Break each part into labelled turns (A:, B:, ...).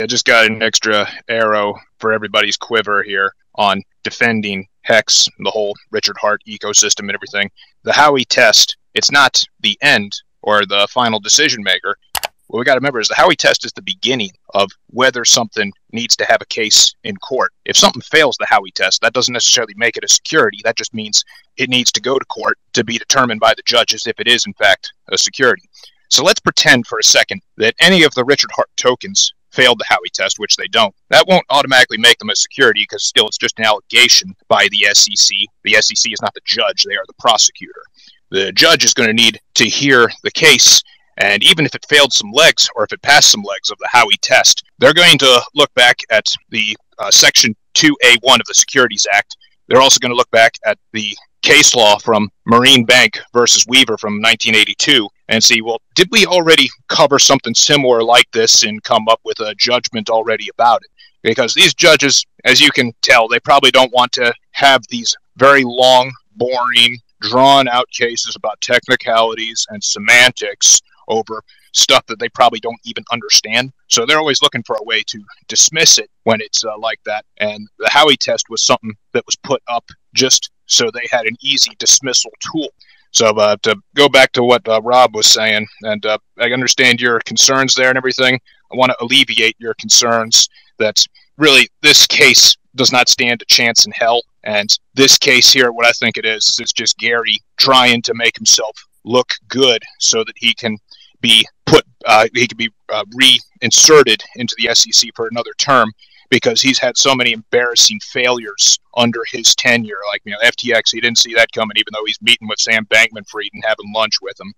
A: I just got an extra arrow for everybody's quiver here on defending Hex, the whole Richard Hart ecosystem and everything. The Howey test, it's not the end or the final decision maker. What we got to remember is the Howey test is the beginning of whether something needs to have a case in court. If something fails the Howey test, that doesn't necessarily make it a security. That just means it needs to go to court to be determined by the judges if it is, in fact, a security. So let's pretend for a second that any of the Richard Hart tokens failed the Howey test, which they don't. That won't automatically make them a security because still it's just an allegation by the SEC. The SEC is not the judge. They are the prosecutor. The judge is going to need to hear the case, and even if it failed some legs or if it passed some legs of the Howey test, they're going to look back at the Section 2A1 of the Securities Act. They're also going to look back at the case law from Marine Bank versus Weaver from 1982 and see, well, did we already cover something similar like this and come up with a judgment already about it? Because these judges, as you can tell, they probably don't want to have these very long, boring, drawn-out cases about technicalities and semantics over stuff that they probably don't even understand. So they're always looking for a way to dismiss it when it's like that. And the Howey test was something that was put up just so they had an easy dismissal tool. So to go back to what Rob was saying, and I understand your concerns there and everything, I want to alleviate your concerns that really this case does not stand a chance in hell. And this case here, what I think it is it's just Gary trying to make himself look good so that he can be reinserted into the SEC for another term, because he's had so many embarrassing failures under his tenure. Like, FTX, he didn't see that coming, even though he's meeting with Sam Bankman-Fried and having lunch with him.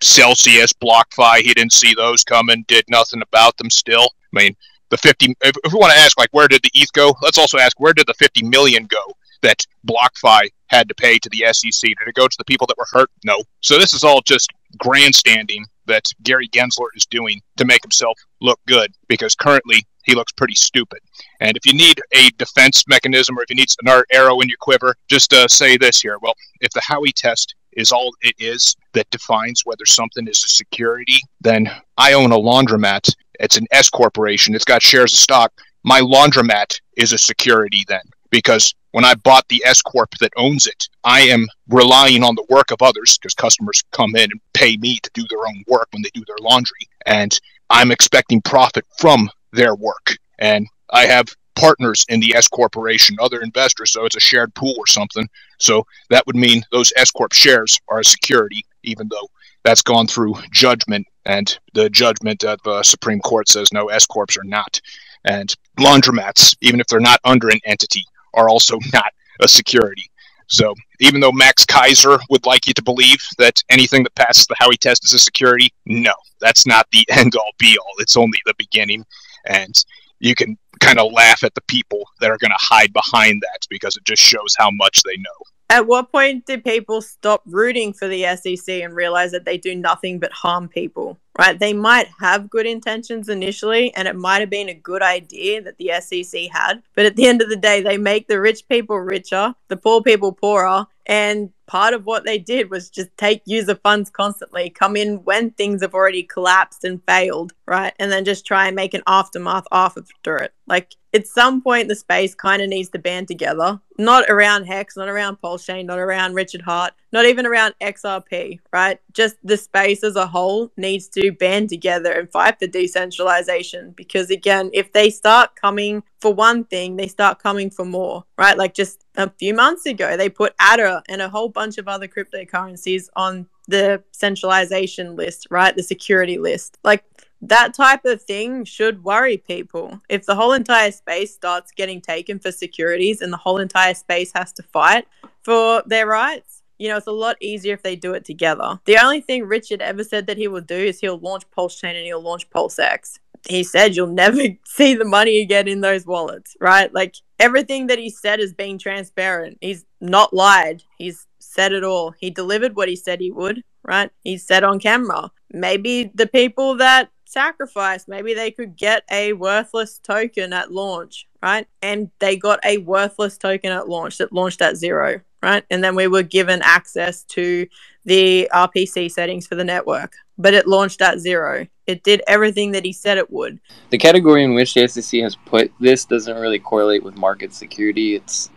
A: Celsius, BlockFi, he didn't see those coming, did nothing about them still. The 50, if we want to ask, like, where did the ETH go? Let's also ask, where did the 50 million go that BlockFi had to pay to the SEC? Did it go to the people that were hurt? No. So this is all just grandstanding that Gary Gensler is doing to make himself look good, because currently he looks pretty stupid. And if you need a defense mechanism, or if you need another arrow in your quiver, just say this here. Well, if the Howey test is all it is that defines whether something is a security, then I own a laundromat. It's an S corporation. It's got shares of stock. My laundromat is a security then, because when I bought the S corp that owns it, I am relying on the work of others, because customers come in and pay me to do their own work when they do their laundry, and I'm expecting profit from their work. And I have partners in the S corporation, other investors, so it's a shared pool or something. So that would mean those S corp shares are a security, even though that's gone through judgment, and the judgment of the Supreme Court says no, S corps are not. And laundromats, even if they're not under an entity, are also not a security. So even though Max Kaiser would like you to believe that anything that passes the Howey test is a security, no, that's not the end-all be-all. It's only the beginning. And you can kind of laugh at the people that are going to hide behind that, because it just shows how much they know.
B: At what point did people stop rooting for the SEC and realize that they do nothing but harm people, right? They might have good intentions initially, and it might have been a good idea that the SEC had, but at the end of the day, they make the rich people richer, the poor people poorer, and part of what they did was just take user funds constantly, come in when things have already collapsed and failed, right? And then just try and make an aftermath after it. Like, at some point, the space kind of needs to band together. Not around Hex, not around Pulsechain, not around Richard Hart, not even around XRP, right? Just the space as a whole needs to band together and fight for decentralization. Because again, if they start coming for one thing, they start coming for more, right? Like just a few months ago, they put ADA and a whole bunch of other cryptocurrencies on the centralization list, right? The security list. Like, that type of thing should worry people. If the whole entire space starts getting taken for securities and the whole entire space has to fight for their rights, it's a lot easier if they do it together. The only thing Richard ever said that he will do is he'll launch Pulsechain and he'll launch Pulsex. He said you'll never see the money again in those wallets, right? Like, everything that he said is being transparent. He's not lied. He's said it all. He delivered what he said he would, right? He said on camera. Maybe the people that sacrifice, maybe they could get a worthless token at launch, right? And they got a worthless token at launch that launched at 0, right? And then we were given access to the RPC settings for the network, but it launched at 0. It did everything that he said it would.
C: The category in which the SEC has put this doesn't really correlate with market security. It's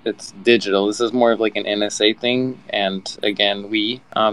C: digital. This is more of like an NSA thing, and again,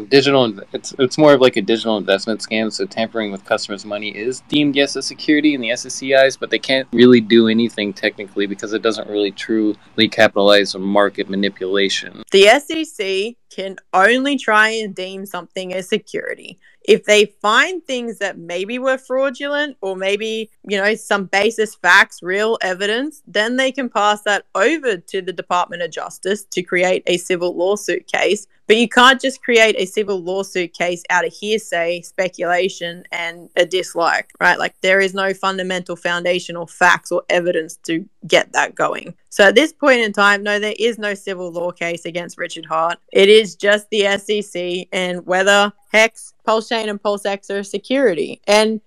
C: digital. It's more of like a digital investment scam. So tampering with customers' money is deemed, yes, a security in the SEC eyes, but they can't really do anything technically because it doesn't really truly capitalize on market manipulation.
B: The SEC can only try and deem something a security if they find things that maybe were fraudulent or maybe, some basis facts, real evidence, then they can pass that over to the Department of Justice to create a civil lawsuit case. But you can't just create a civil lawsuit case out of hearsay, speculation, and a dislike, right? Like there is no fundamental foundational facts or evidence to get that going. So at this point in time, no, there is no civil law case against Richard Hart. It is just the SEC and whether Hex, Pulsechain, and Pulsex are a security. And,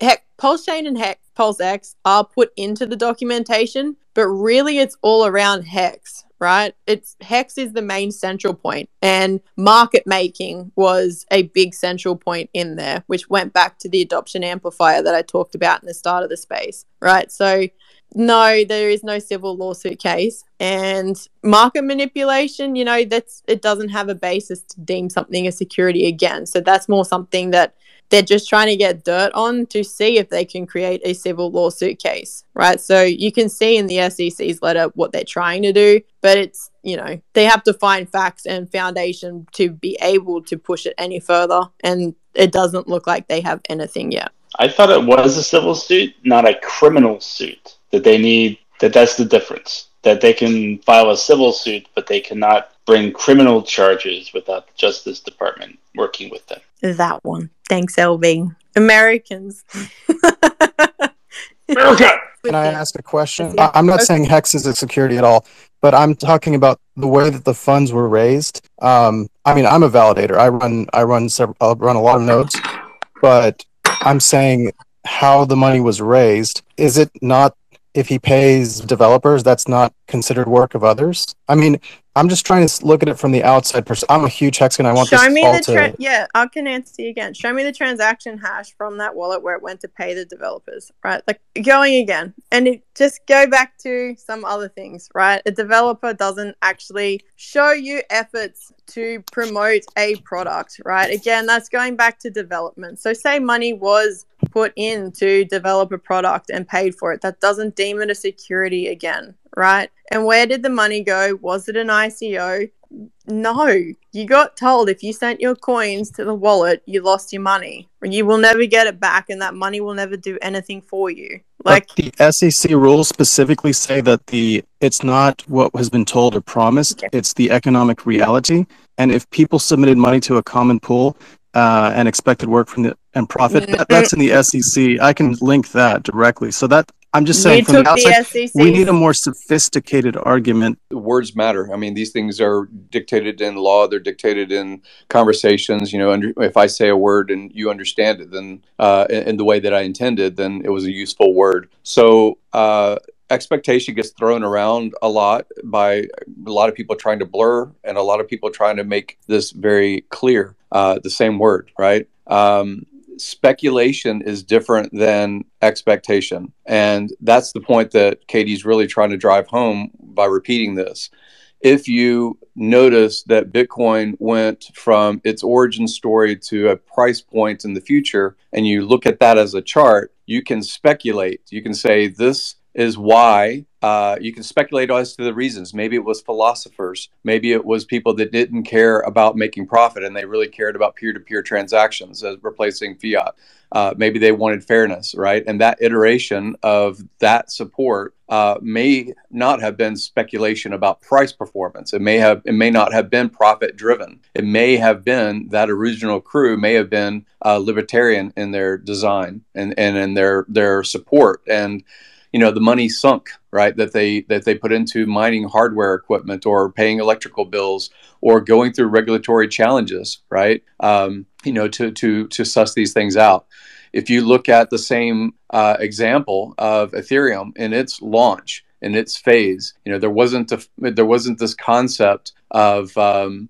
B: heck, Pulsechain and Pulsex are put into the documentation, but really it's all around Hex, right? Hex is the main central point, and market making was a big central point in there, which went back to the adoption amplifier that I talked about in the start of the space, right? So no, there is no civil lawsuit case. And market manipulation, it doesn't have a basis to deem something a security again. So that's more something that they're just trying to get dirt on to see if they can create a civil lawsuit case, right? So you can see in the SEC's letter what they're trying to do, but it's, they have to find facts and foundation to be able to push it any further. And it doesn't look like they have anything yet.
D: I thought it was a civil suit, not a criminal suit. That's the difference. That they can file a civil suit, but they cannot bring criminal charges without the Justice Department working with them.
B: That one. Thanks, LB. Americans.
D: America!
E: Can I ask a question? I'm not saying Hex is a security at all, but I'm talking about the way that the funds were raised. I'm a validator. I'll run a lot of nodes, but I'm saying how the money was raised. Is it not, if he pays developers, that's not considered work of others? I'm just trying to look at it from the outside person. I'm a huge Hex and I want
B: Show me the I can answer you again. Show me the transaction hash from that wallet where it went to pay the developers, right? Like going again. And just go back to some other things, right? A developer doesn't actually show you efforts to promote a product, right? Again, that's going back to development. So say money was put in to develop a product and paid for it. That doesn't deem it a security again, right? And where did the money go? Was it an ICO? No. You got told if you sent your coins to the wallet, you lost your money. You will never get it back, and that money will never do anything for you.
E: But the SEC rules specifically say that it's not what has been told or promised. Okay. It's the economic reality. And if people submitted money to a common pool and expected work from and profit, that's in the SEC. I can link that directly. So that I'm just saying from the outside, we need a more sophisticated argument.
F: Words matter. These things are dictated in law. They're dictated in conversations. If I say a word and you understand it, then in the way that I intended, then it was a useful word. So expectation gets thrown around a lot by a lot of people trying to blur and a lot of people trying to make this very clear, the same word, right? Speculation is different than expectation. And that's the point that Katie's really trying to drive home by repeating this. If you notice that Bitcoin went from its origin story to a price point in the future, and you look at that as a chart, you can speculate. You can say this is why. You can speculate as to the reasons. Maybe it was philosophers. Maybe it was people that didn't care about making profit and they really cared about peer-to-peer transactions as replacing fiat. Maybe they wanted fairness, right? And that iteration of that support may not have been speculation about price performance. It may not have been profit driven. It may have been that original crew may have been libertarian in their design and in their support. And the money sunk, right, that they put into mining hardware equipment or paying electrical bills or going through regulatory challenges, right, to suss these things out. If you look at the same example of Ethereum in its launch, in its phase, there wasn't this concept of in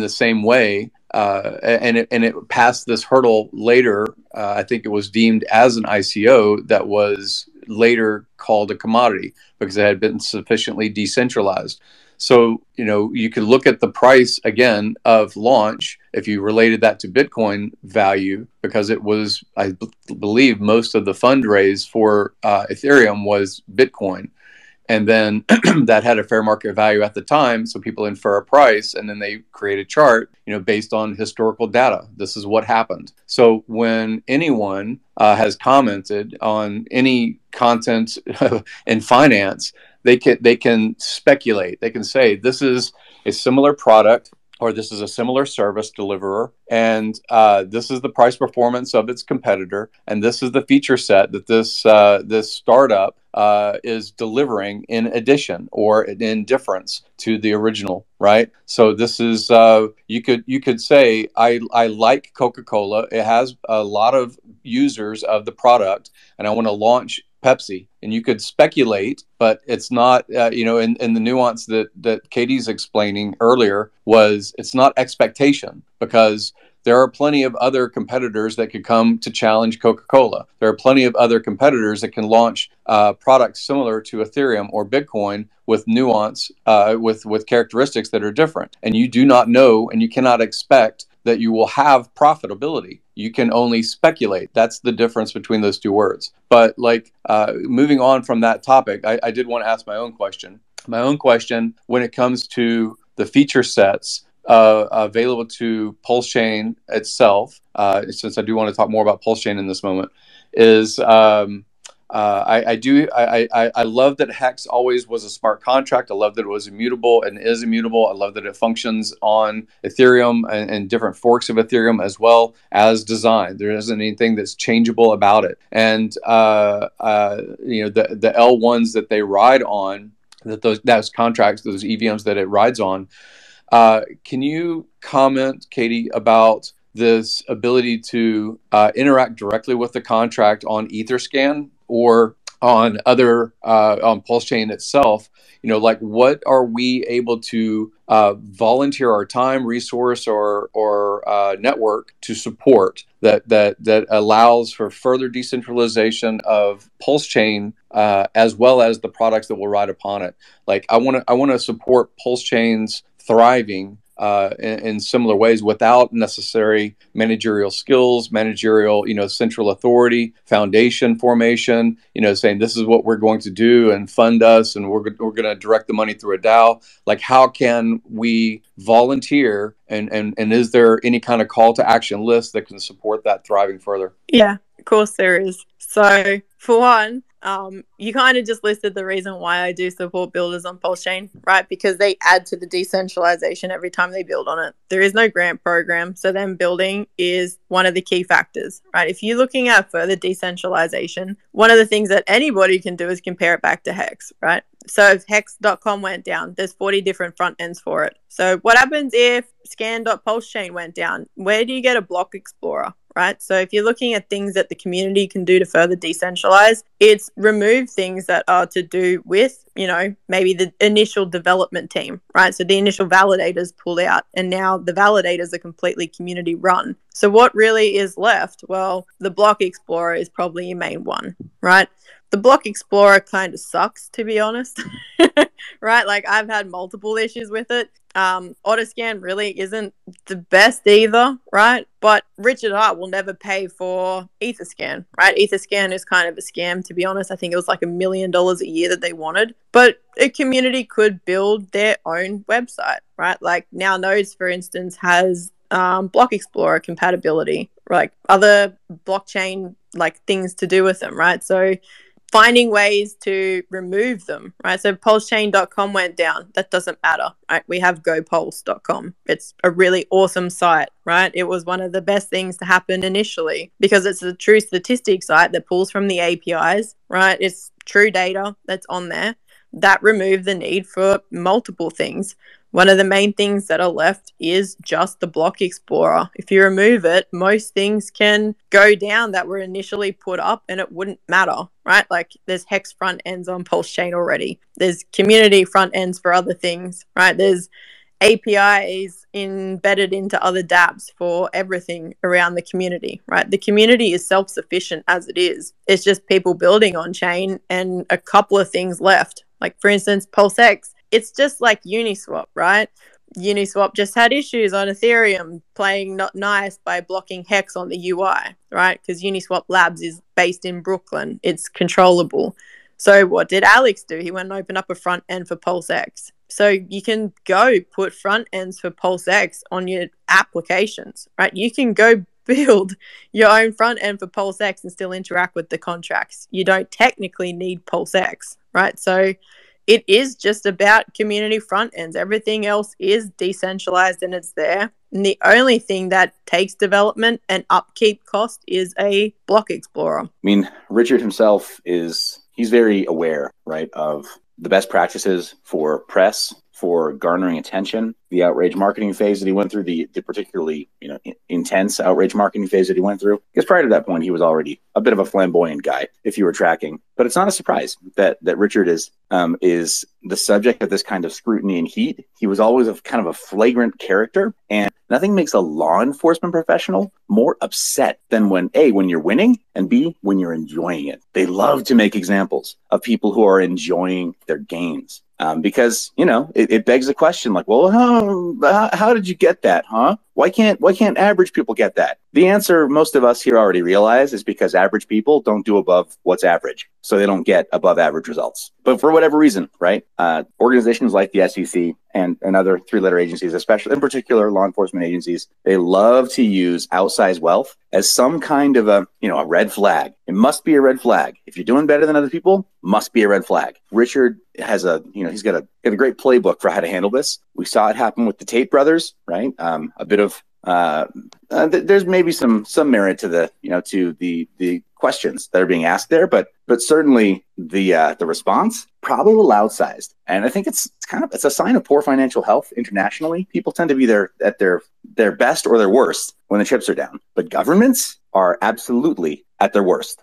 F: the same way and it passed this hurdle later. I think it was deemed as an ICO that was later called a commodity because it had been sufficiently decentralized. So, you could look at the price again of launch if you related that to Bitcoin value, because it was, I believe, most of the fundraise for Ethereum was Bitcoin. And then that had a fair market value at the time. So people infer a price and then they create a chart, based on historical data. This is what happened. So when anyone has commented on any content in finance, they can speculate. They can say this is a similar product, or this is a similar service deliverer, and this is the price performance of its competitor, and this is the feature set that this startup is delivering in addition or in difference to the original, right? So this is you could say I like Coca-Cola. It has a lot of users of the product, and I want to launch Pepsi. And you could speculate, but it's not, in the nuance that Katie's explaining earlier was it's not expectation, because there are plenty of other competitors that could come to challenge Coca-Cola. There are plenty of other competitors that can launch products similar to Ethereum or Bitcoin with nuance, with characteristics that are different. And you do not know, and you cannot expect that you will have profitability. You can only speculate. That's the difference between those two words. But moving on from that topic, I did want to ask my own question. My own question when it comes to the feature sets available to Pulsechain itself, since I do want to talk more about Pulsechain in this moment, is I love that Hex always was a smart contract. I love that it was immutable and is immutable. I love that it functions on Ethereum and different forks of Ethereum as well as designed. There isn't anything that's changeable about it. And the L1s that they ride on, those contracts, those EVMs that it rides on. Can you comment, Katie, about this ability to interact directly with the contract on Etherscan or on other on Pulsechain itself? What are we able to volunteer our time, resource, or network to support that allows for further decentralization of Pulsechain as well as the products that will ride upon it? I want to support Pulsechain's thriving in similar ways without necessary managerial skills, managerial, central authority, foundation formation, saying this is what we're going to do and fund us, and we're going to direct the money through a DAO. How can we volunteer, and is there any kind of call to action list that can support that thriving further?
B: Yeah, of course there is. So for one, you kind of just listed the reason why I do support builders on Pulsechain, right? Because they add to the decentralization every time they build on it. There is no grant program, so them building is one of the key factors, right? If you're looking at further decentralization, one of the things that anybody can do is compare it back to Hex, right? So if hex.com went down, there's 40 different front ends for it. So what happens if scan.pulsechain went down? Where do you get a block explorer? Right? So if you're looking at things that the community can do to further decentralize, it's remove things that are to do with, maybe the initial development team, right? So the initial validators pull out, and now the validators are completely community run. So what really is left? Well, the block explorer is probably your main one, right? The block explorer kind of sucks, to be honest, right? I've had multiple issues with it. Autoscan really isn't the best either, right? But Richard Hart will never pay for Etherscan, right? Etherscan is kind of a scam, to be honest. I think it was $1 million a year that they wanted. But a community could build their own website, right? Now Nodes, for instance, has block explorer compatibility, other blockchain things to do with them, right? So finding ways to remove them, right? So pulsechain.com went down. That doesn't matter, right? We have gopulse.com. It's a really awesome site, right? It was one of the best things to happen initially because it's a true statistics site that pulls from the APIs, right? It's true data that's on there. That removed the need for multiple things. One of the main things that are left is just the block explorer. If you remove it, most things can go down that were initially put up and it wouldn't matter, right? There's Hex front ends on Pulsechain already. There's community front ends for other things, right? There's APIs embedded into other dApps for everything around the community, right? The community is self-sufficient as it is. It's just people building on chain and a couple of things left. Like, for instance, Pulsex, it's just like Uniswap, right? Uniswap just had issues on Ethereum playing not nice by blocking Hex on the UI, right? Because Uniswap Labs is based in Brooklyn. It's controllable. So what did Alex do? He went and opened up a front end for Pulsex. So you can go put front ends for Pulsex on your applications, right? You can go build your own front end for Pulsex and still interact with the contracts. You don't technically need Pulsex, right? So it is just about community front ends. Everything else is decentralized and it's there. And the only thing that takes development and upkeep cost is a block explorer.
G: I mean, Richard himself he's very aware, right, of the best practices for press, for garnering attention, the outrage marketing phase that he went through, the particularly intense outrage marketing phase that he went through. Because prior to that point, he was already a bit of a flamboyant guy, if you were tracking. But it's not a surprise that Richard is the subject of this kind of scrutiny and heat. He was always a kind of a flagrant character, and nothing makes a law enforcement professional more upset than when A, when you're winning, and B, when you're enjoying it. They love to make examples of people who are enjoying their gains. Because, it begs the question like, well, how did you get that, huh? Why can't average people get that? The answer most of us here already realize is because average people don't do above what's average. So they don't get above average results. But for whatever reason, right? Organizations like the SEC and other three-letter agencies, especially in particular law enforcement agencies, they love to use outsized wealth as some kind of a red flag. It must be a red flag. If you're doing better than other people, must be a red flag. Richard has he's got a great playbook for how to handle this. We saw it happen with the Tate brothers, right? A bit of there's maybe some merit to the questions that are being asked there, but certainly the response probably a little outsized. And I think it's a sign of poor financial health internationally. People tend to be at their best or their worst when the chips are down, but governments are absolutely at their worst,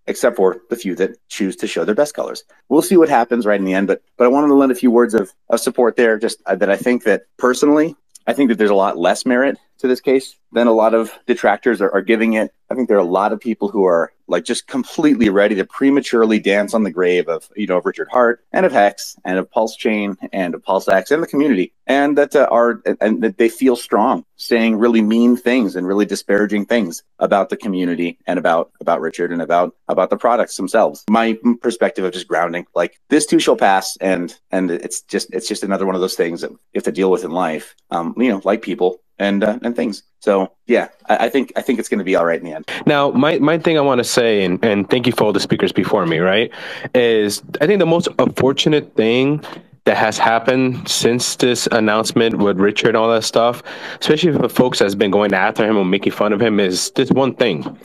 G: except for the few that choose to show their best colors. We'll see what happens right in the end, but I wanted to lend a few words of support there, just that I think that personally, I think that there's a lot less merit to this case than a lot of detractors are giving it. I think there are a lot of people who are like just completely ready to prematurely dance on the grave of Richard Hart and of Hex and of Pulsechain and of Pulsex and the community, and that that they feel strong saying really mean things and really disparaging things about the community and about Richard and about the products themselves. My perspective of just grounding, like, this too shall pass, and it's just another one of those things that you have to deal with in life, like people and things. So yeah, I think it's going to be all right in the end.
H: Now, my thing I want to say, and thank you for all the speakers before me, right, is I think the most unfortunate thing that has happened since this announcement with Richard and all that stuff, especially for folks that's been going after him or making fun of him, is this one thing.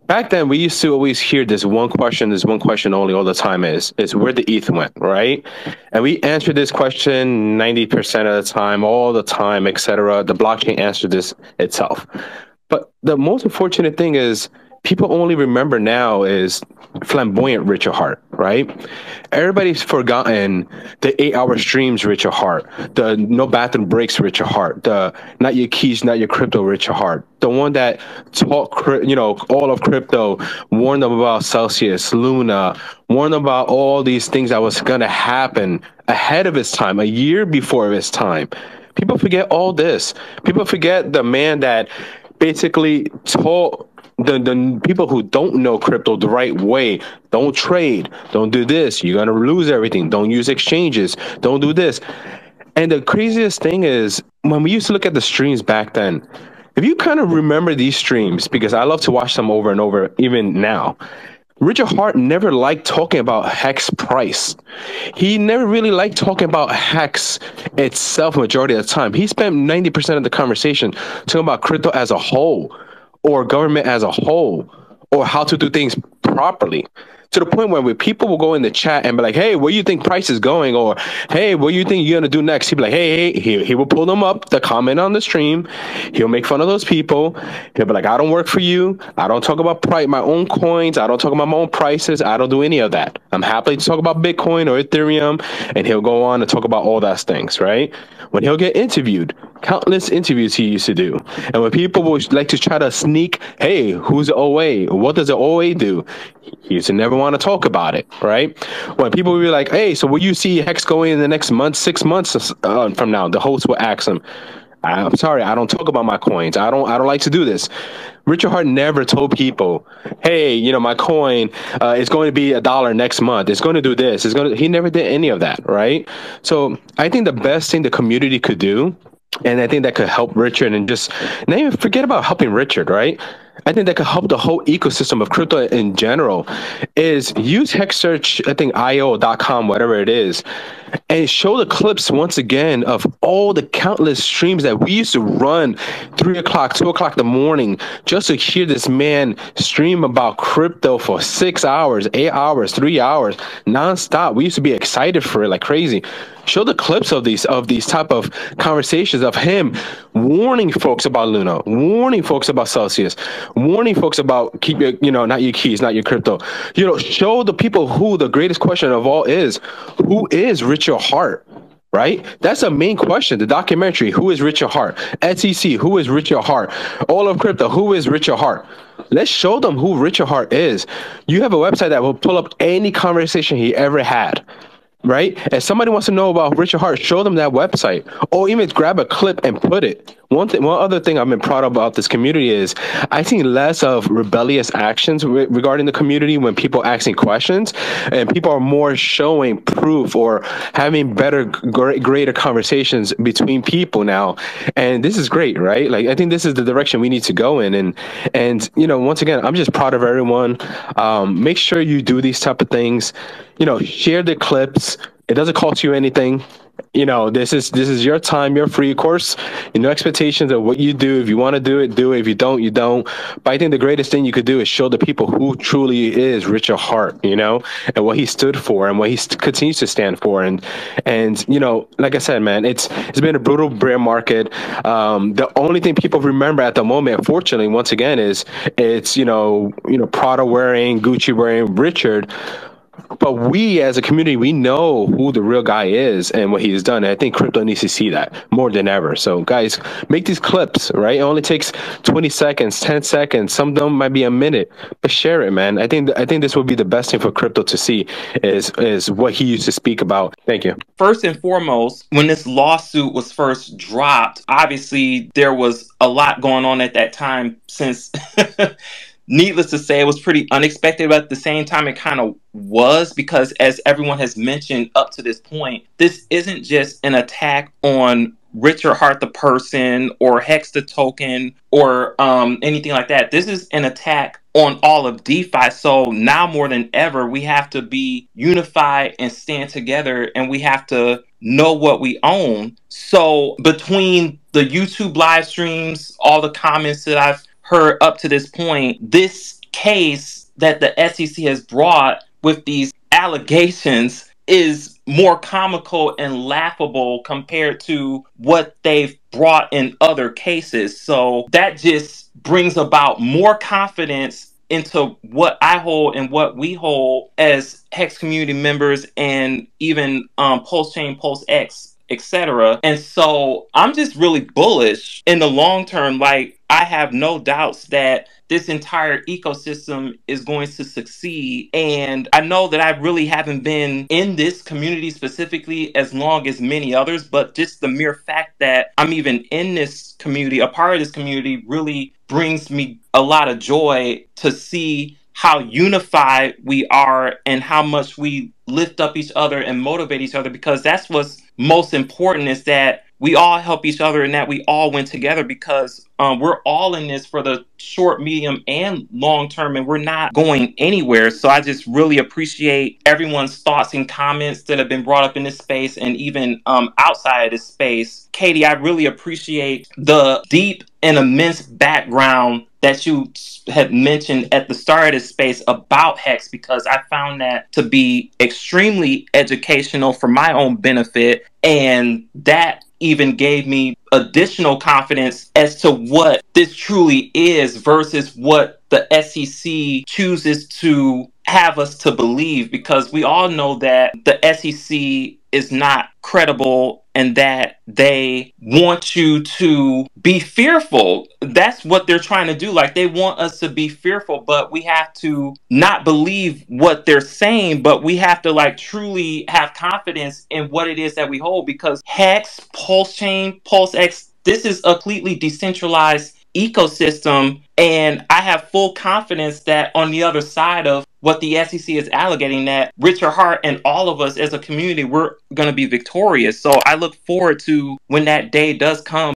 H: Back then, we used to always hear this one question only all the time is where the ETH went, right? And we answered this question 90% of the time, all the time, etc. The blockchain answered this itself. But the most unfortunate thing is people only remember now is flamboyant Richard Hart, right? Everybody's forgotten the 8-hour streams Richard Hart, the no bathroom breaks Richard Hart, the not your keys, not your crypto Richard Hart, the one that taught all of crypto, warned them about Celsius, Luna, warned them about all these things that was going to happen ahead of his time, a year before his time. People forget all this. People forget the man that basically taught the people who don't know crypto the right way. Don't trade. Don't do this. You're going to lose everything. Don't use exchanges. Don't do this. And the craziest thing is, when we used to look at the streams back then, if you kind of remember these streams, because I love to watch them over and over, even now, Richard Hart never liked talking about Hex price. He never really liked talking about Hex itself majority of the time. He spent 90% of the conversation talking about crypto as a whole, or government as a whole, or how to do things properly. To the point where people will go in the chat and be like, hey, where do you think price is going? Or, hey, what do you think you're going to do next? He'll be like, hey, he will pull them up to comment on the stream. He'll make fun of those people. He'll be like, I don't work for you. I don't talk about my own coins. I don't talk about my own prices. I don't do any of that. I'm happy to talk about Bitcoin or Ethereum, and he'll go on and talk about all those things, right? When he'll get interviewed, countless interviews he used to do, and when people would like to try to sneak, hey, who's the OA? What does the OA do? He used to never want to talk about it, right? When people would be like, hey, so will you see Hex going in the next month, 6 months from now? The host will ask him, I'm sorry, I don't talk about my coins. I don't like to do this. Richard Hart never told people, hey, you know, my coin is going to be $1 next month. It's going to do this. He never did any of that, right? So I think the best thing the community could do, and I think that could help Richard, and just not even forget about helping Richard, right? I think that could help the whole ecosystem of crypto in general, is use Hex Search, I think io.com, whatever it is, and show the clips once again of all the countless streams that we used to run 3 o'clock, 2 o'clock in the morning just to hear this man stream about crypto for 6 hours, 8 hours, 3 hours, nonstop. We used to be excited for it like crazy. Show the clips of these type of conversations of him warning folks about Luna, warning folks about Celsius, warning folks about keep your, you know, not your keys, not your crypto. You know, show the people who the greatest question of all is, who is Richard Hart? Right? That's a main question. The documentary, who is Richard Hart? SEC, who is Richard Hart? All of crypto, who is Richard Hart? Let's show them who Richard Hart is. You have a website that will pull up any conversation he ever had. Right? If somebody wants to know about Richard Hart, show them that website, or even grab a clip and put it. One other thing I've been proud of about this community is I see less of rebellious actions regarding the community when people asking questions, and people are more showing proof or having better, greater conversations between people now. And this is great, right? Like, I think this is the direction we need to go in. And you know, once again, I'm just proud of everyone. Make sure you do these type of things. You know, share the clips. It doesn't cost you anything. You know, this is your time. You're free, of course. No expectations of what you do. If you want to do it, do it. If you don't, you don't. But I think the greatest thing you could do is show the people who truly is Richard Hart, you know, and what he stood for and what he continues to stand for. And you know, like I said, man, it's been a brutal bear market. The only thing people remember at the moment, unfortunately, once again, is it's you know Prada wearing, Gucci wearing Richard. But we as a community, we know who the real guy is and what he's done. And I think crypto needs to see that more than ever. So guys, make these clips, right? It only takes 20 seconds, 10 seconds. Some of them might be a minute, but share it, man. I think this would be the best thing for crypto to see is what he used to speak about. Thank you.
I: First and foremost, when this lawsuit was first dropped, obviously there was a lot going on at that time, since needless to say, it was pretty unexpected, but at the same time, it kind of was, because as everyone has mentioned up to this point, this isn't just an attack on Richard Hart the person or Hex the token or anything like that. This is an attack on all of DeFi. So now more than ever, we have to be unified and stand together, and we have to know what we own. So between the YouTube live streams, all the comments that I've heard up to this point, this case that the SEC has brought with these allegations is more comical and laughable compared to what they've brought in other cases. So that just brings about more confidence into what I hold and what we hold as Hex community members, and even Pulsechain Pulsex, etc. And so I'm just really bullish in the long term. Like, I have no doubts that this entire ecosystem is going to succeed. And I know that I really haven't been in this community specifically as long as many others, but just the mere fact that I'm even in this community, a part of this community, really brings me a lot of joy to see how unified we are and how much we lift up each other and motivate each other, because that's what's most important, is that we all help each other and that we all win together, because we're all in this for the short, medium, and long term, and we're not going anywhere. So I just really appreciate everyone's thoughts and comments that have been brought up in this space, and even outside of this space. Katie, I really appreciate the deep and immense background that you had mentioned at the start of this space about Hex, because I found that to be extremely educational for my own benefit, and that even gave me additional confidence as to what this truly is versus what the SEC chooses to have us to believe, because we all know that the SEC is not credible and that they want you to be fearful. That's what they're trying to do. Like, they want us to be fearful, but we have to not believe what they're saying, but we have to like truly have confidence in what it is that we hold, because Hex, Pulsechain, Pulsex, this is a completely decentralized ecosystem, and I have full confidence that on the other side of what the SEC is alleging, that Richard Hart and all of us as a community, we're going to be victorious. So I look forward to when that day does come.